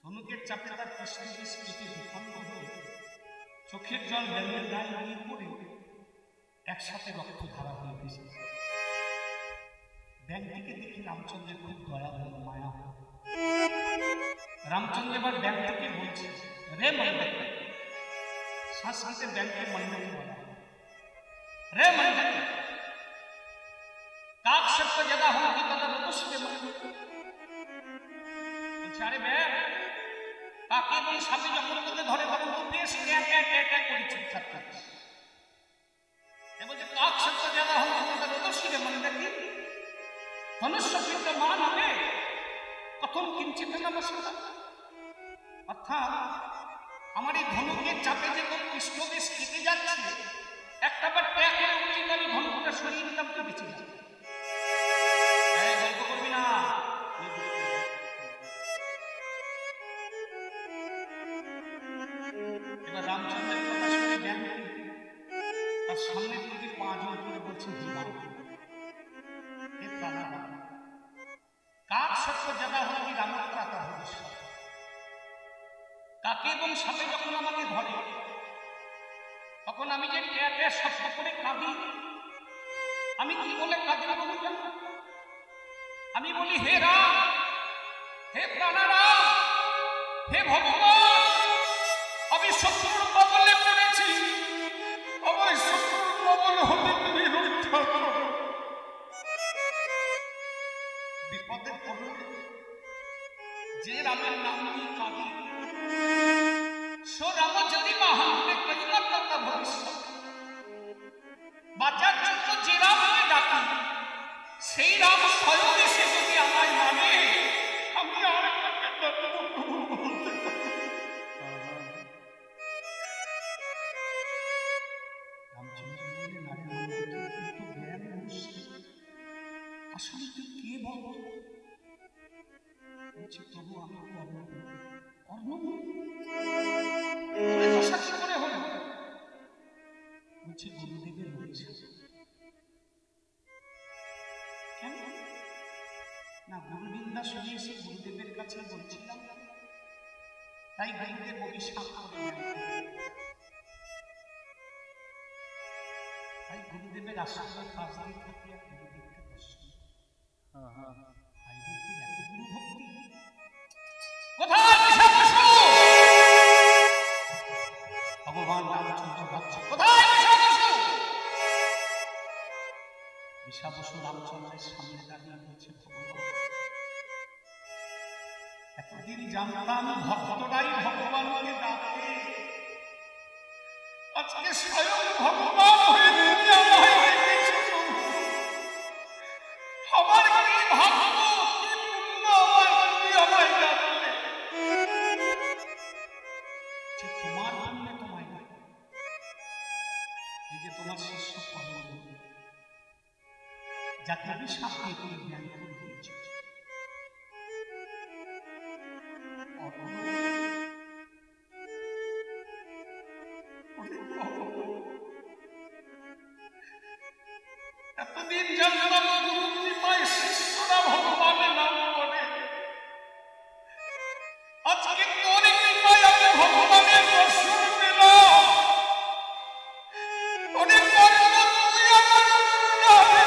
ধনুকের চাপে তার কৃষ্ণদেশ কেটে বিখণ্ড হয়ে চোখের জল ব্যাগের গায়ে গিয়ে পড়ে একসাথে রক্ত ধারা হয়ে গেছে। ব্যাগটিকে দেখে রামচন্দ্রের খুব দয়া হল, মায়া হল। রামচন্দ্র এবার ব্যাগটাকে বলছে, রে মন্ডক, সাথে ব্যাগকে মন্ডক বলা, রে মন্ডক কাক সত্য জায়গা হল কি কথা রতস্যে বলছে, আরে ব্যাগ কাকে এবং সাপে যখন তোকে ধরে তখন তো বেশ করে চিৎকার করছে। বলছে কাক সত্য জায়গা হল কি কথা রতস্যে মনে দেখি ধনুষ্য কিন্তু মান হবে প্রথম কিঞ্চিত নমস্কার। অর্থাৎ আমার এই ধনুকের চাপে যে কৃষ্ণদেশ কেটে যাচ্ছে, একটা বার ট্যাগ করে উচিত আমি ধনুকটা সরিয়ে নিতাম তো বেঁচে যাবে। গল্প করবি না। এবার রামচন্দ্রের কথা শুনে জ্ঞান তার সামনের দিকে পাঁচজন করে বলছে, কাক সত্য জায়গা হল কি রামত্রাতা ভবিষ্যৎ। কাকে এবং সাপে যখন আমাকে ধরে তখন আমি যে ট্যাঁ শব্দ করে কাঁদি, আমি কি বলে কাঁদি বলি জানো? আমি বলি, হে রাম, হে প্রাণারাম, হে ভগবান, আমি শত্রুর কবলে পড়েছি, আমার শত্রুর কবল হতে তুমি রক্ষা করো। বিপদে পড়লে যে রামের নাম নিয়ে কাঁদি, সো রাম যদি মাহান্তে কইলা কথা ভবিষ্যৎ। বাঁচার জন্য যে রামকে ডাকি, সেই রাম স্বয়ং এসে যদি আমায় মানে, আমি আর আসলে তুই কে বল? বলছি তবু আমি গুরুদেবের বলছে হয়েছে বলছিলাম, তাই গুরুদেব অভিশাপ করে তাই গুরুদেবের আশীর্বাদ পাশ দিয়ে থাকি আর গুরুদেবকে দর্শন এত গুরু ভক্তি কোথায় ভগবান রামচন্দ্র ভাবছে কোথায় বিষা বসু রামচন্দ্রের সামনে দাঁড়িয়ে বলছে, ভগবান এতদিন জানতাম ভক্তরাই ভগবানকে ডাকে, আজকে স্বয়ং ভগবান হয়ে তুমি আমায় ডেকেছ। আমার কি ভাগ্য, কি পুণ্য তুমি আমায় ডাকলে। তোমার পুণ্যে তোমায় ডাকে, এই যে তোমার শিষ্য কর্ম যাকে আমি সাথে করে জ্ঞান করে দিয়েছি, এতদিন জানতাম গুরু কৃপায় শিষ্যরা ভগবানের নাম করে, আজকে তোর কৃপায় আমি ভগবানের দর্শন পেলাম। অনেক কর্ম তুই আমার নামে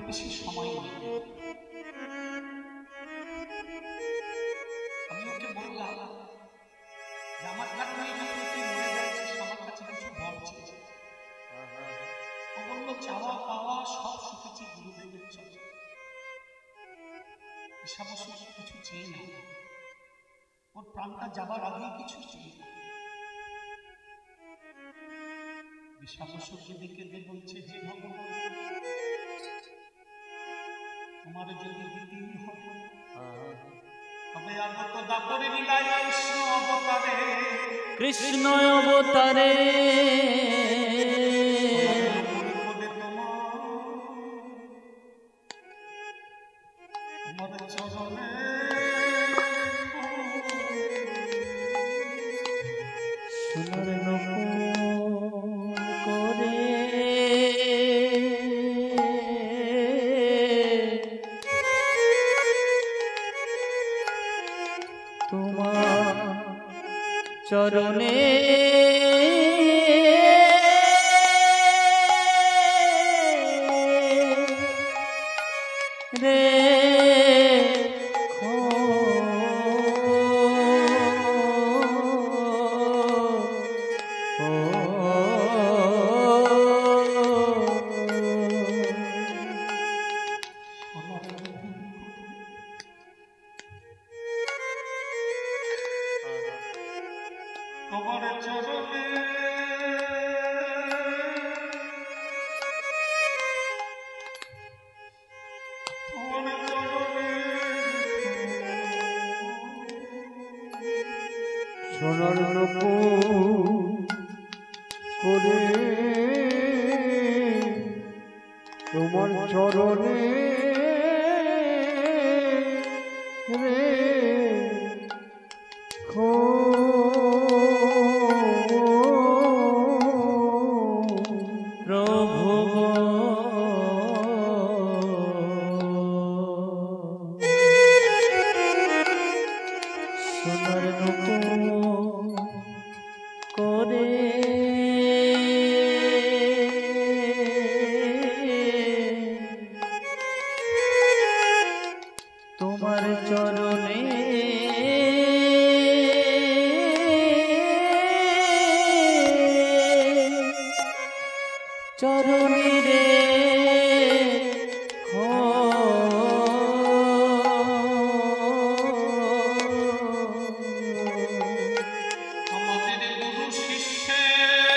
বেশি সময় নেই। আমি ওকে বললাম যে আমার কাছে যখন তুই মরে যাচ্ছিস আমার কাছে কিছু বল চেয়েছে। ও বললো চাওয়া পাওয়া সব শিখেছি গুরুদেবের চর্চা, এসব কিছু চেয়ে না, ওর প্রাণটা যাবার আগেই কিছু চেয়ে না। বিশ্বাসকে দেখে বলছে যে ভগবান তোমার যদি দিতেই হবে তবে আগত দাপরে লীলায় কৃষ্ণ অবতারে তোমার চরণে সোনার নকুল করে তোমার চরণে রে তোমার চরণে সোনার নকুল করে তোমার চরণে রে প্রভু সোনার নকুল করে তোমার চরণে চরণে রে আমাদের গুরু শিষ্যের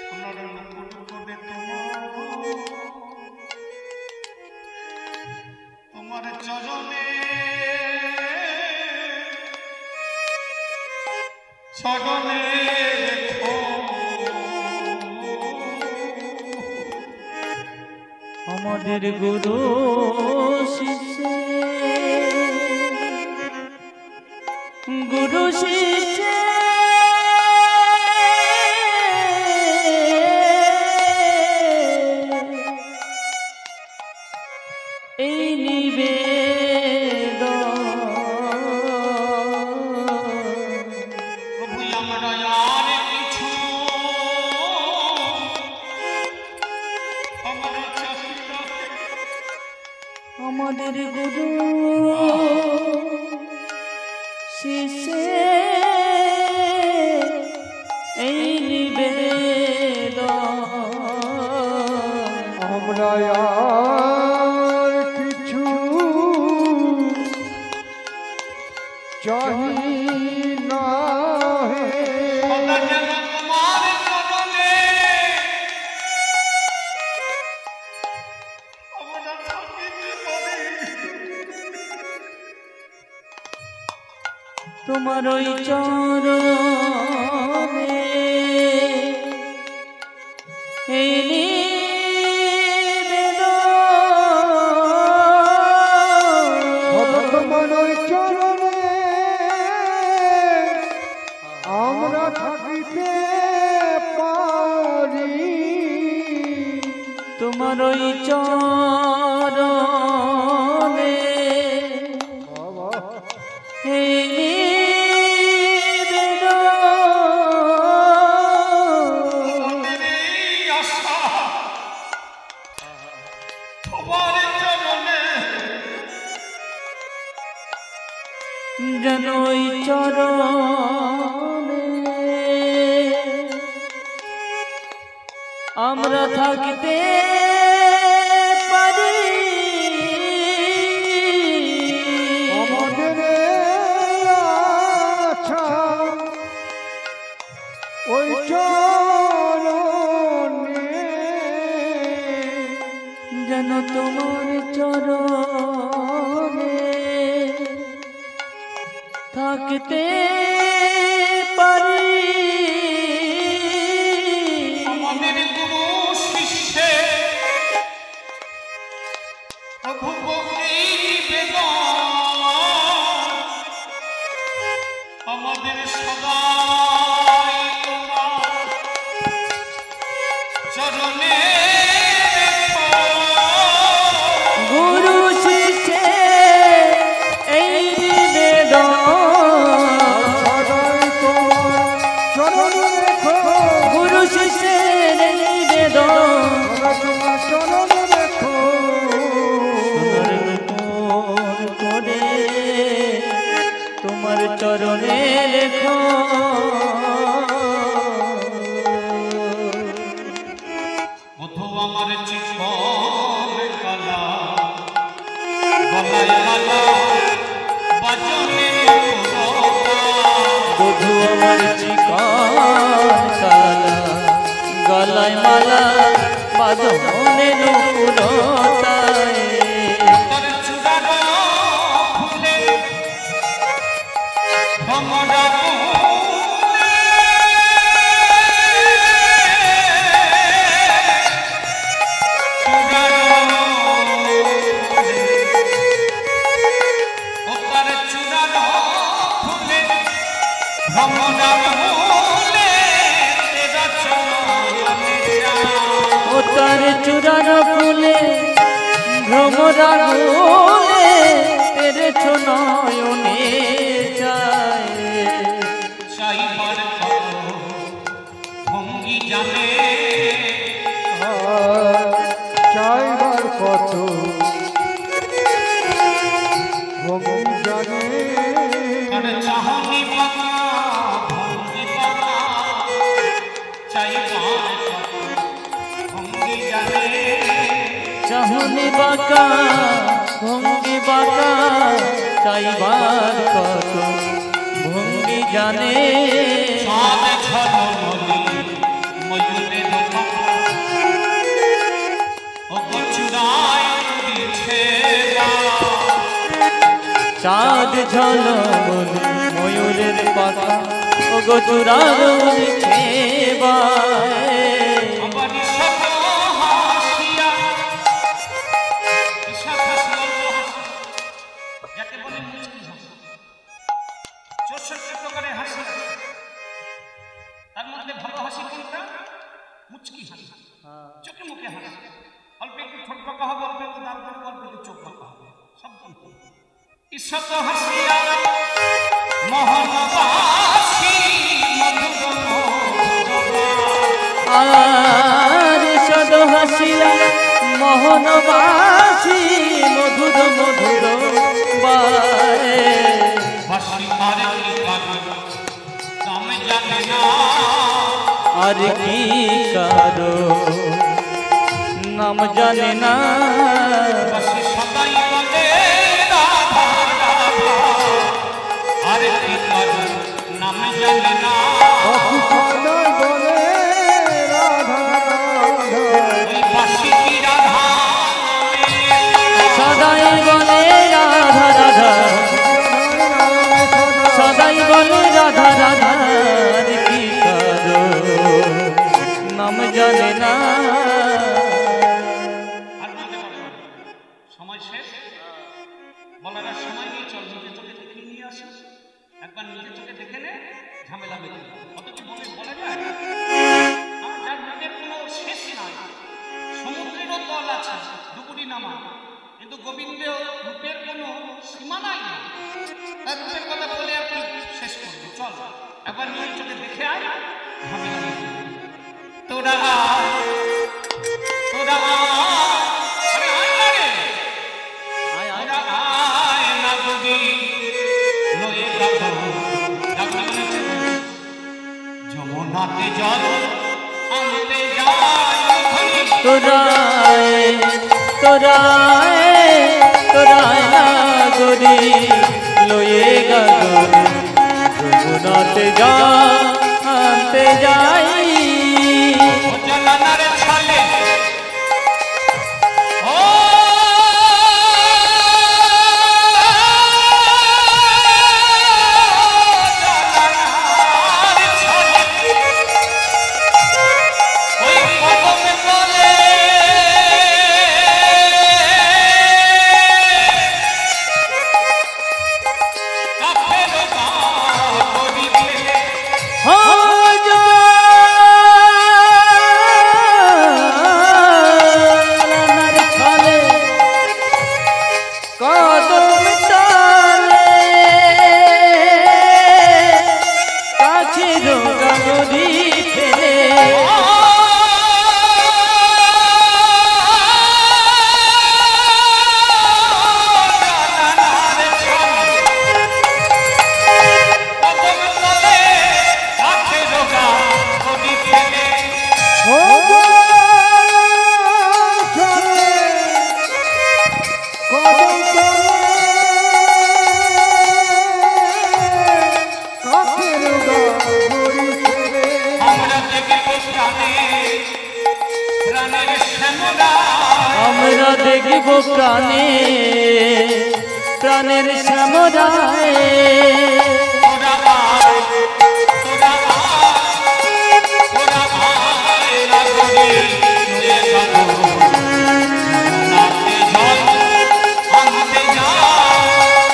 সোনার মুকুট করে তোমার চরণে চরণে রেখো আমাদের গুরু শিষ্য গুরু শিষ্য এই নিবেদন প্রভু আমরা আর কিছু আমরা চাহিদা আমাদের গুরু শিষ্য এই নিবেদন আমরা আর কিছু চাহি না হে সদা যেন তোমার চরণে আমরা থাকিতে পারি। তোমার ওই চরণে এই নিবেদন তোমার ওই চরণে আমরা থাকিতে পারি তোমার ওই চরণে বাবা এই নিবেদন আমাদের এই আশা তোমার চরণে যেন ওই চরণে আমরা থাকতে পারি আমাদের আচ্ছা ওই চরণে যেন তোমার চরণে থাকতে পারি আমাদের গুরু শিষ্যে প্রভু এই নিবেদন আমাদের সদাই তোমার চরণে রেখো। গুরু শিষ্য এই নিবেদন সদাই তোমার চরণে রেখো গুরু শিষ্যের নিবেদন সদা তোমার চরণে রেখো সোনার মুকুট করে তোমার চরণে রেখো বধূ আমার জীবন কালা গলায় মালা বাজনে বধূ আমার চিকন কালা গলায় মালা বাঁধনে নুপুরতায় তার চূড়ার ফুলে ভ্রমরা ও তার চূড়ার ফুলে ভ্রমরা গোলে তেরে নয়নে যায় চাইবার ভঙ্গি জানে চাইবার কত ভঙ্গি জানে তার চাহনি বাবা ভঙ্গি বাবা চাইবার ভঙ্গি জানে চাহনি বাঁকা ভঙ্গি বাঁকা চাইবার কত ভঙ্গি জানে চাঁদ ঝলমলে ময়ূরের পাখা ও চূড়ায় দিছে চাঁদ ঝলমল ময়ূরের পাখা ও গোচুরার আবার ঈশাত হাসিয়া ঈশাত হাসি অল্প হাসি যাকে বলে মুচকি হাসি 64 প্রকারের হাসি আছে। তার মধ্যে ভালো হাসি কোনটা? মুচকি হাসি, চোখে মুখে হাসি। অল্প একটু ঠোঁট বাঁকা হবে, অল্প একটু দাঁত বাঁকা, অল্প একটু চোখ বাঁকা হবে, সব বলতে ঈশাত হাসিয়া মহনবাসী মধুর আর সদ হাসিয়া মোহনবাসী মধুর মধুর বায়ে বাসি আর কি কারণ নাম জানে না আর কি কারো নাম জানে না বাসি সদাই বলে রাধা রাধা আর কি কারণ নাম জানে না সদাই বলে রাধা রাধা ওই বাসি কি রাধা সদাই বলে রাধা রাধা সদাই বলে রাধা রাধা আর কি কারো নাম জানে না আর বলতে পারবো না। সময় শেষ, বলার আর সময় নেই। চল নিজে চোখে দেখে নিয়ে আসি, একবার নিজে চোখে দেখে নে, ঝামেলা বেঁধে কত কি বলে যায়। আমার যার রূপের কোনো শেষ নাই, সমুদ্রেরও তল আছে, ডুবুরি নামা, কিন্তু গোবিন্দের রূপের কোনো সীমানাই নেই। তার রূপের কথা বলে আর কি শেষ করবো। চল একবার নিজে চোখে দেখে আয়, ঝামেলা বেঁধে তোরা তোরা আরে আয় না রে, তোরা আয় না গদি লয়ে যাবো যমুনাতে জল আনতে যাই তোরায় তোরায় তোরায় নাগরি লয়ে গাগর যমুনাতে যা আনতে যাই ও জলানার ছলে ও জলানার ছলে ওই কদমে তলে কাফের গান করিবে হো জলানার ছলে কদম তলে কাছের গাগরি ফেলে ও চলে কদম কাকের গাড়ি ছেড়ে আমরা দেখিব প্রাণে প্রাণের শ্যামরায়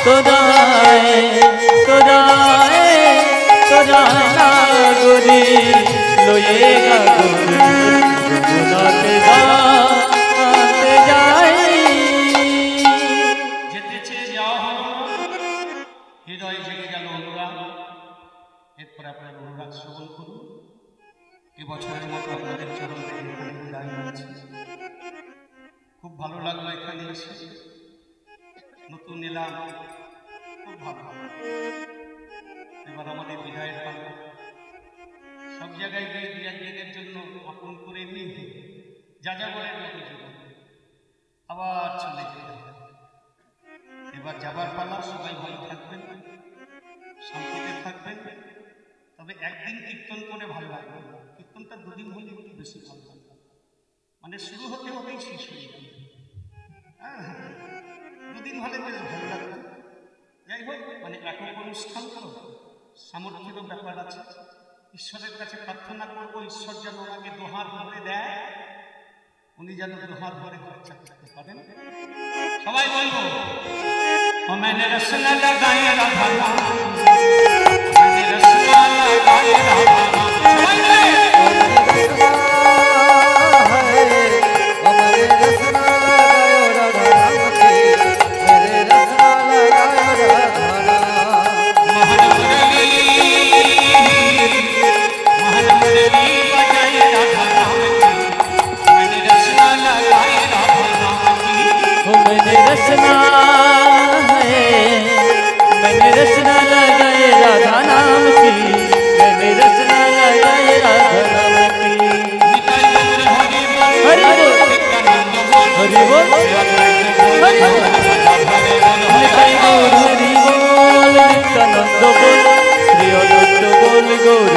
তোরায় তোরায় তোরায় নাগরি লয়ে গাগর যমুনাতে যাতে যাই যেতে চেয়ে যাওয়া হলো না, হৃদয়ে জেগে গেল অনুরাগ। এরপর আপনার অনুরাগ শ্রবণ করুন। এবছরের মতো আপনাদের চরণ থেকে এখানে বিদায় নিচ্ছি। খুব ভালো লাগলো এখানে এসে, নতুন এলাম, খুব ভালো। এবার আমাদের বিদায়ের পালা। সব জায়গায় গিয়ে দু একদিনের জন্য আপন করে নিয়ে যা যা বলেন আবার চলে যেতে হবে। এবার যাবার পালা। সবাই ভালো থাকবেন, শান্তিতে থাকবেন। তবে একদিন কীর্তন করে ভালো লাগবে না। কীর্তনটা দুদিন হলে একটু বেশি ভালো লাগবে, মানে শুরু হতে হতেই শেষ হয়ে যাবে। হ্যাঁ, দুদিন হলে বেশ ভালো লাগবে। যাই হোক, মানে একক অনুষ্ঠান তো সামর্থ্যেরও ব্যাপার আছে। ঈশ্বরের কাছে প্রার্থনা করবো ঈশ্বর যেন ওনাকে দোহার ভরে দেয়, উনি যেন দোহার ভরে খরচা করতে পারেন। সবাই বলবো ও मैंने रसना लगाए राधा नाम, मैंने रसना लगाए राधा नाम। सबाई बोले हमारे रसना लगायो राधा नाम की, मेरे रसना लगायो राधा नाम। मोहन मुरली बजाए राधा नाम की, मैंने रसना लगाए राधा नाम की। मैंने रसना है, मैंने रसना लगाए राधा नाम की, मैंने रसना लगाए राधा नाम की। हरि बोल, हरि बोल, हरि बोल, निताई गौर हरि बोल, नित्यानंद बोल, श्री अनंत बोल गौर